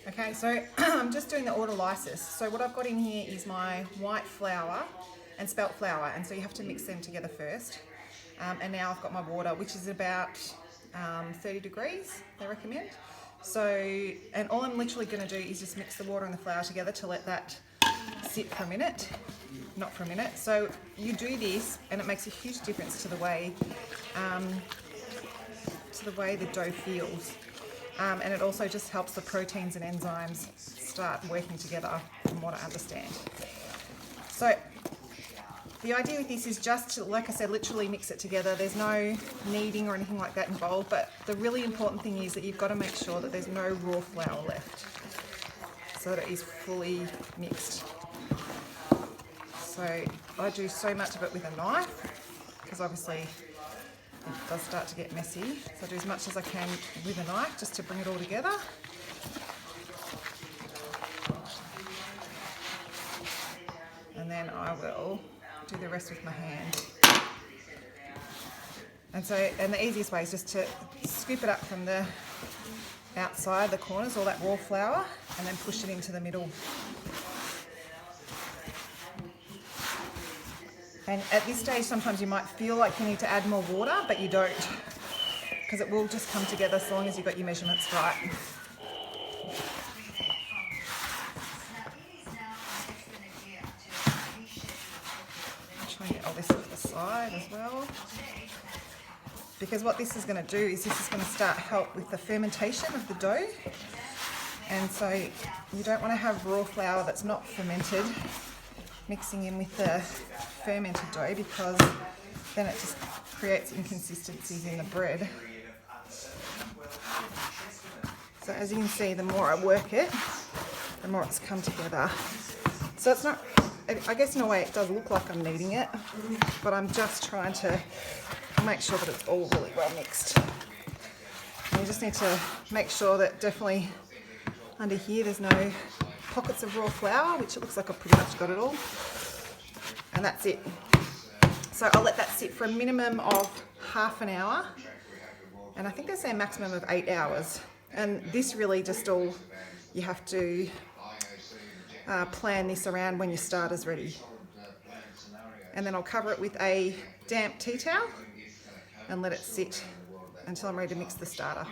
Okay, so I'm just doing the Autolysis. So what I've got in here is my white flour and spelt flour, and so you have to mix them together first. And now I've got my water, which is about 30 degrees, they recommend. So, and all I'm literally going to do is just mix the water and the flour together to let that sit for a minute, not for a minute. So you do this, and it makes a huge difference to the way the dough feels. And it also just helps the proteins and enzymes start working together, from what I understand. So the idea with this is just to, like I said, literally mix it together. There's no kneading or anything like that involved, but the really important thing is that you've got to make sure that there's no raw flour left, so that it is fully mixed. So I do so much of it with a knife, because obviously it does start to get messy. So I do as much as I can with a knife just to bring it all together. And then I will do the rest with my hand. And the easiest way is just to scoop it up from the outside, the corners, all that raw flour, and then push it into the middle. And at this stage, sometimes you might feel like you need to add more water, but you don't, because it will just come together so long as you've got your measurements right. I'm trying to get all this off the side as well, because what this is going to do is this is going to start help with the fermentation of the dough. And so you don't want to have raw flour that's not fermented mixing in with the fermented dough, because then it just creates inconsistencies in the bread. So as you can see, the more I work it, the more it's come together. So it's not, I guess in a way it does look like I'm kneading it, but I'm just trying to make sure that it's all really well mixed. And you just need to make sure that definitely under here there's no pockets of raw flour, which it looks like I've pretty much got it all. And that's it. So I'll let that sit for a minimum of half an hour. And I think they say a maximum of 8 hours. And this really just all, you have to plan this around when your starter's ready. And then I'll cover it with a damp tea towel and let it sit until I'm ready to mix the starter.